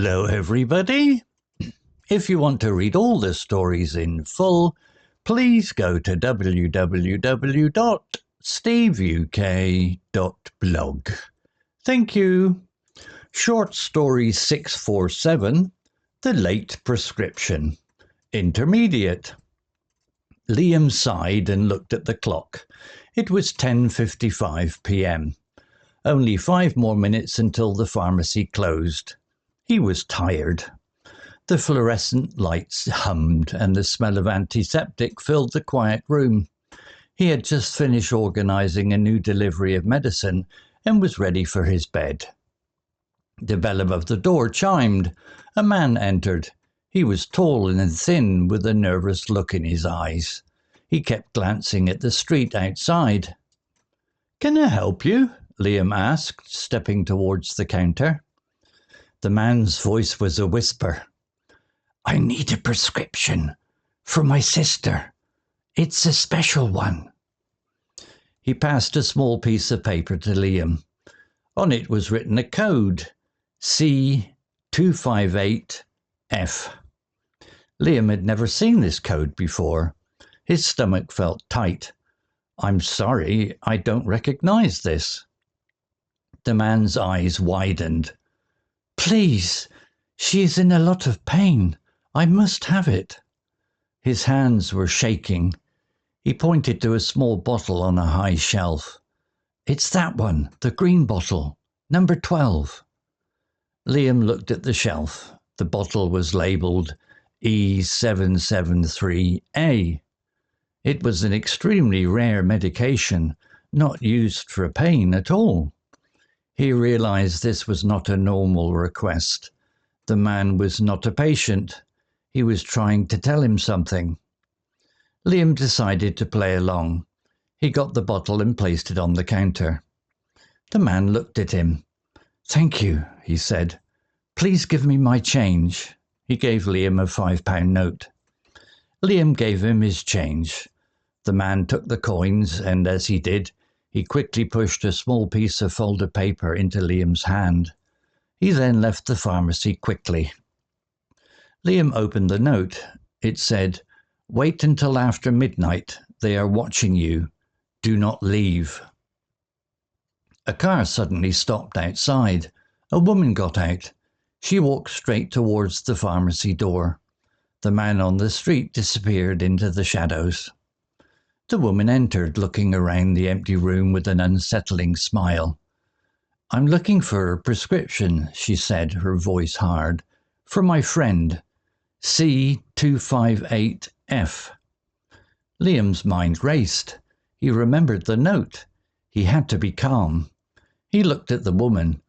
Hello, everybody. If you want to read all the stories in full, please go to www.steveuk.blog. Thank you. Short Story 647, The Late Prescription. Intermediate. Liam sighed and looked at the clock. It was 10:55 p.m. Only 5 more minutes until the pharmacy closed. He was tired. The fluorescent lights hummed and the smell of antiseptic filled the quiet room. He had just finished organising a new delivery of medicine and was ready for his bed. The bell above the door chimed. A man entered. He was tall and thin, with a nervous look in his eyes. He kept glancing at the street outside. "Can I help you?" Liam asked, stepping towards the counter. The man's voice was a whisper. "I need a prescription for my sister. It's a special one." He passed a small piece of paper to Liam. On it was written a code, C258F. Liam had never seen this code before. His stomach felt tight. "I'm sorry, I don't recognize this." The man's eyes widened. "Please, she is in a lot of pain. I must have it." His hands were shaking. He pointed to a small bottle on a high shelf. "It's that one, the green bottle, number 12. Liam looked at the shelf. The bottle was labelled E773A. It was an extremely rare medication, not used for pain at all. He realized this was not a normal request. The man was not a patient. He was trying to tell him something. Liam decided to play along. He got the bottle and placed it on the counter. The man looked at him. "Thank you," he said. "Please give me my change." He gave Liam a £5 note. Liam gave him his change. The man took the coins, and as he did, he quickly pushed a small piece of folded paper into Liam's hand. He then left the pharmacy quickly. Liam opened the note. It said, "Wait until after midnight. They are watching you. Do not leave." A car suddenly stopped outside. A woman got out. She walked straight towards the pharmacy door. The man on the street disappeared into the shadows. The woman entered, looking around the empty room with an unsettling smile. "I'm looking for a prescription," she said, her voice hard, "for my friend, C258F. Liam's mind raced. He remembered the note. He had to be calm. He looked at the woman.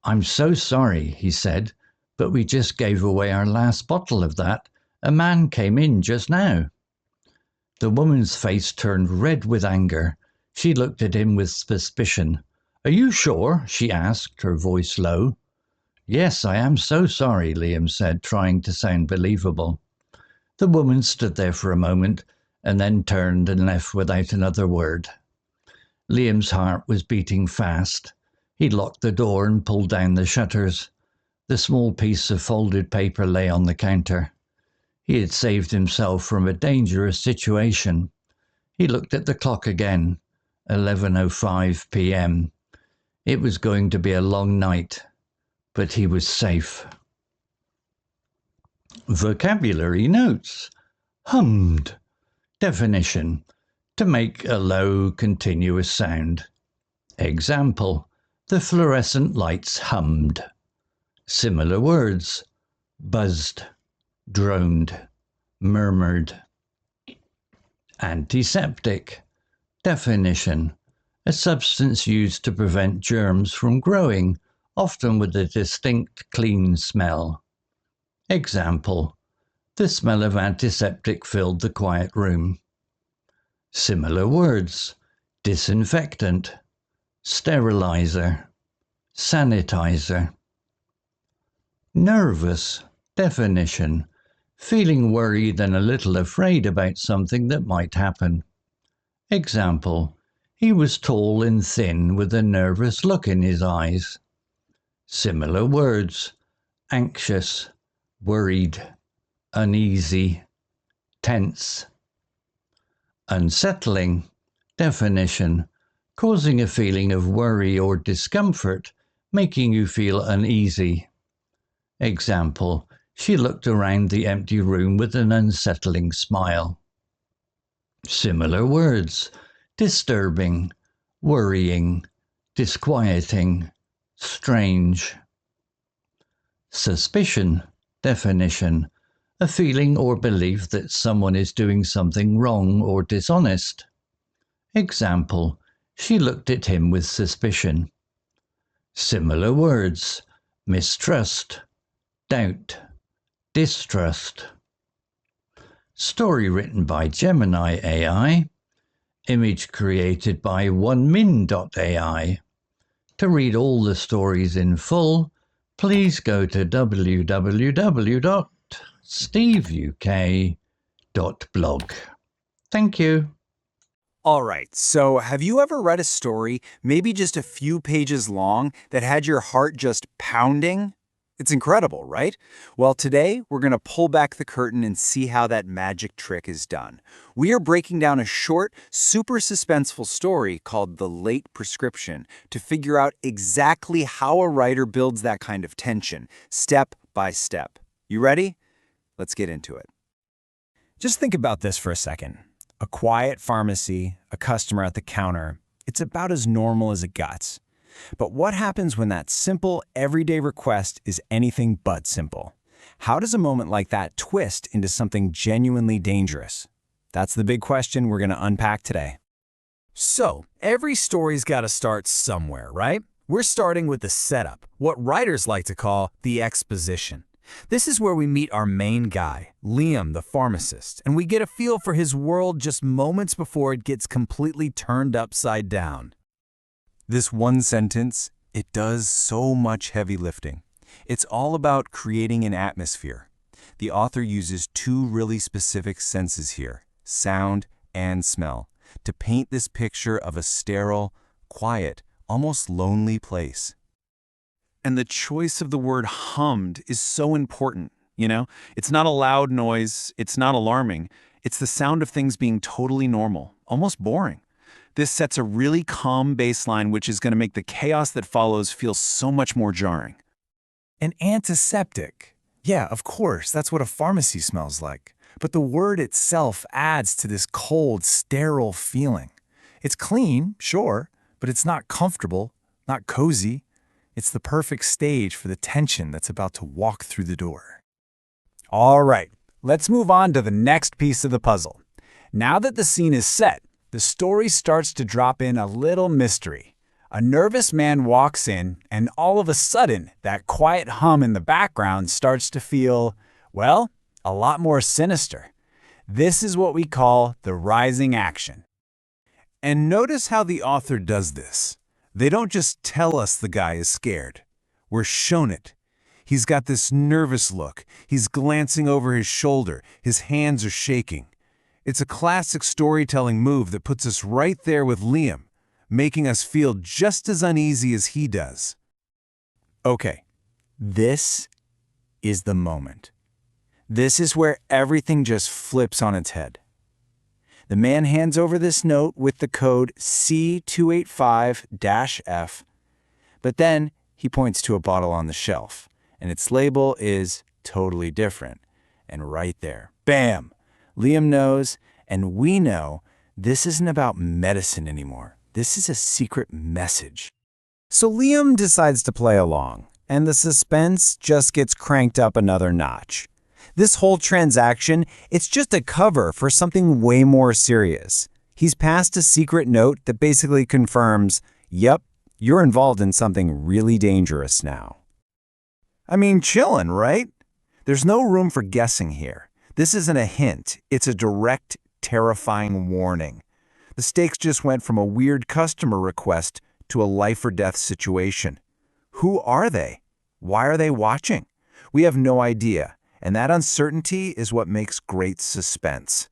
"I'm so sorry," he said, "but we just gave away our last bottle of that. A man came in just now." The woman's face turned red with anger. She looked at him with suspicion. "Are you sure?" she asked, her voice low. "Yes, I am so sorry," Liam said, trying to sound believable. The woman stood there for a moment and then turned and left without another word. Liam's heart was beating fast. He locked the door and pulled down the shutters. The small piece of folded paper lay on the counter. He had saved himself from a dangerous situation. He looked at the clock again. 11:05 p.m. It was going to be a long night, but he was safe. Vocabulary notes. Hummed. Definition: to make a low, continuous sound. Example: the fluorescent lights hummed. Similar words: buzzed, droned, murmured. Antiseptic. Definition: a substance used to prevent germs from growing, often with a distinct clean smell. Example: the smell of antiseptic filled the quiet room. Similar words: disinfectant, sterilizer, sanitizer. Nervous. Definition: feeling worried and a little afraid about something that might happen. Example: he was tall and thin with a nervous look in his eyes. Similar words: anxious, worried, uneasy, tense. Unsettling, definition, causing a feeling of worry or discomfort, making you feel uneasy. Example, she looked around the empty room with an unsettling smile. Similar words, disturbing, worrying, disquieting, strange. Suspicion, definition, a feeling or belief that someone is doing something wrong or dishonest. Example, she looked at him with suspicion. Similar words, mistrust, doubt, distrust. Story written by Gemini AI. Image created by onemin.ai. To read all the stories in full, please go to www.steveuk.blog. Thank you. All right, so have you ever read a story, maybe just a few pages long, that had your heart just pounding? It's incredible, right? Well, today we're going to pull back the curtain and see how that magic trick is done. We are breaking down a short, super suspenseful story called The Late Prescription to figure out exactly how a writer builds that kind of tension, step by step. You ready? Let's get into it. Just think about this for a second. A quiet pharmacy, a customer at the counter. It's about as normal as it gets. But what happens when that simple, everyday request is anything but simple? How does a moment like that twist into something genuinely dangerous? That's the big question we're going to unpack today. So, every story's got to start somewhere, right? We're starting with the setup, what writers like to call the exposition. This is where we meet our main guy, Liam the pharmacist, and we get a feel for his world just moments before it gets completely turned upside down. This one sentence, it does so much heavy lifting. It's all about creating an atmosphere. The author uses two really specific senses here, sound and smell, to paint this picture of a sterile, quiet, almost lonely place. And the choice of the word hummed is so important, you know? It's not a loud noise, it's not alarming. It's the sound of things being totally normal, almost boring. This sets a really calm baseline, which is going to make the chaos that follows feel so much more jarring. An antiseptic. Yeah, of course, that's what a pharmacy smells like. But the word itself adds to this cold, sterile feeling. It's clean, sure, but it's not comfortable, not cozy. It's the perfect stage for the tension that's about to walk through the door. All right, let's move on to the next piece of the puzzle. Now that the scene is set, the story starts to drop in a little mystery. A nervous man walks in, and all of a sudden, that quiet hum in the background starts to feel, well, a lot more sinister. This is what we call the rising action. And notice how the author does this. They don't just tell us the guy is scared. We're shown it. He's got this nervous look. He's glancing over his shoulder. His hands are shaking. It's a classic storytelling move that puts us right there with Liam, making us feel just as uneasy as he does. Okay, this is the moment. This is where everything just flips on its head. The man hands over this note with the code C285-F, but then he points to a bottle on the shelf, and its label is totally different. And right there, bam! Liam knows, and we know, this isn't about medicine anymore. This is a secret message. So Liam decides to play along, and the suspense just gets cranked up another notch. This whole transaction, it's just a cover for something way more serious. He's passed a secret note that basically confirms, yep, you're involved in something really dangerous now. I mean, chillin', right? There's no room for guessing here. This isn't a hint, it's a direct, terrifying warning. The stakes just went from a weird customer request to a life-or-death situation. Who are they? Why are they watching? We have no idea, and that uncertainty is what makes great suspense.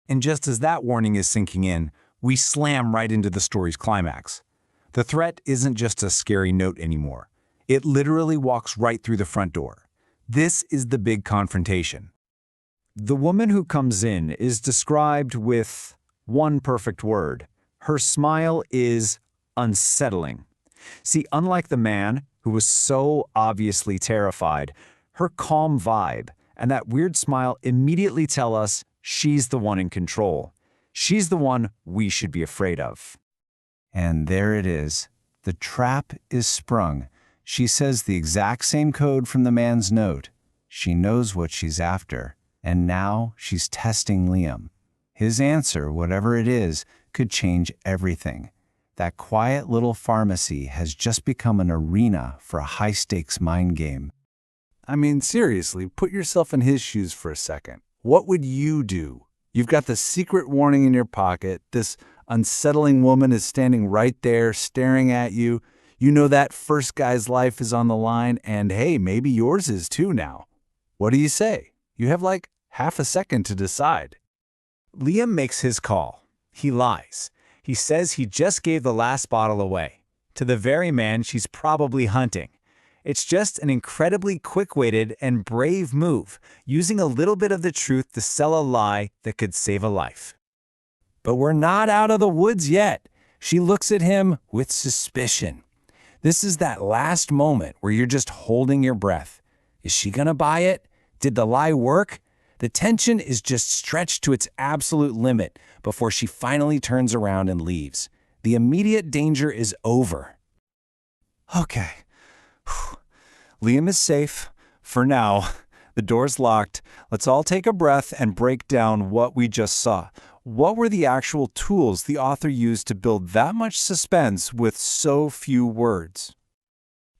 And just as that warning is sinking in, we slam right into the story's climax. The threat isn't just a scary note anymore. It literally walks right through the front door. This is the big confrontation. The woman who comes in is described with one perfect word. Her smile is unsettling. See, unlike the man, who was so obviously terrified, her calm vibe and that weird smile immediately tell us she's the one in control. She's the one we should be afraid of. And there it is. The trap is sprung. She says the exact same code from the man's note. She knows what she's after, and now she's testing Liam. His answer, whatever it is, could change everything. That quiet little pharmacy has just become an arena for a high-stakes mind game. I mean, seriously, put yourself in his shoes for a second. What would you do? You've got the secret warning in your pocket. This unsettling woman is standing right there, staring at you. You know that first guy's life is on the line, and hey, maybe yours is too now. What do you say? You have like half a second to decide. Liam makes his call. He lies. He says he just gave the last bottle away to the very man she's probably hunting. It's just an incredibly quick-witted and brave move, using a little bit of the truth to sell a lie that could save a life. But we're not out of the woods yet. She looks at him with suspicion. This is that last moment where you're just holding your breath. Is she gonna buy it? Did the lie work? The tension is just stretched to its absolute limit before she finally turns around and leaves. The immediate danger is over. Okay. Liam is safe. For now. The door's locked. Let's all take a breath and break down what we just saw. What were the actual tools the author used to build that much suspense with so few words?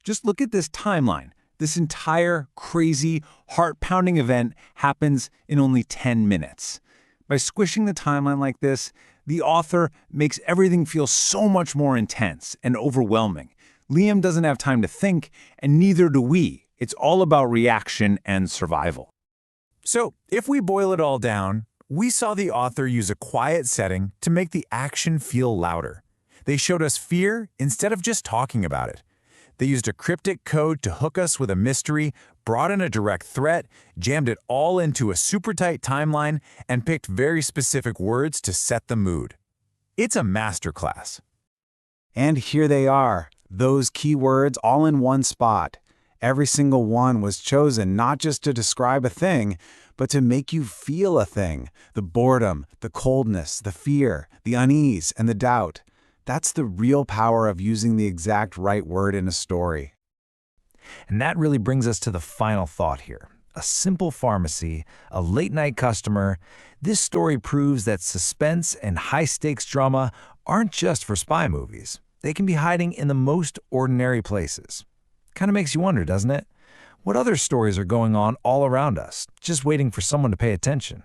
Just look at this timeline. This entire crazy, heart-pounding event happens in only 10 minutes. By squishing the timeline like this, the author makes everything feel so much more intense and overwhelming. Liam doesn't have time to think, and neither do we. It's all about reaction and survival. So, if we boil it all down, we saw the author use a quiet setting to make the action feel louder. They showed us fear instead of just talking about it. They used a cryptic code to hook us with a mystery, brought in a direct threat, jammed it all into a super tight timeline, and picked very specific words to set the mood. It's a masterclass. And here they are, those keywords all in one spot. Every single one was chosen not just to describe a thing, but to make you feel a thing. The boredom, the coldness, the fear, the unease, and the doubt. That's the real power of using the exact right word in a story. And that really brings us to the final thought here. A simple pharmacy, a late-night customer. This story proves that suspense and high-stakes drama aren't just for spy movies. They can be hiding in the most ordinary places. Kind of makes you wonder, doesn't it? What other stories are going on all around us, just waiting for someone to pay attention?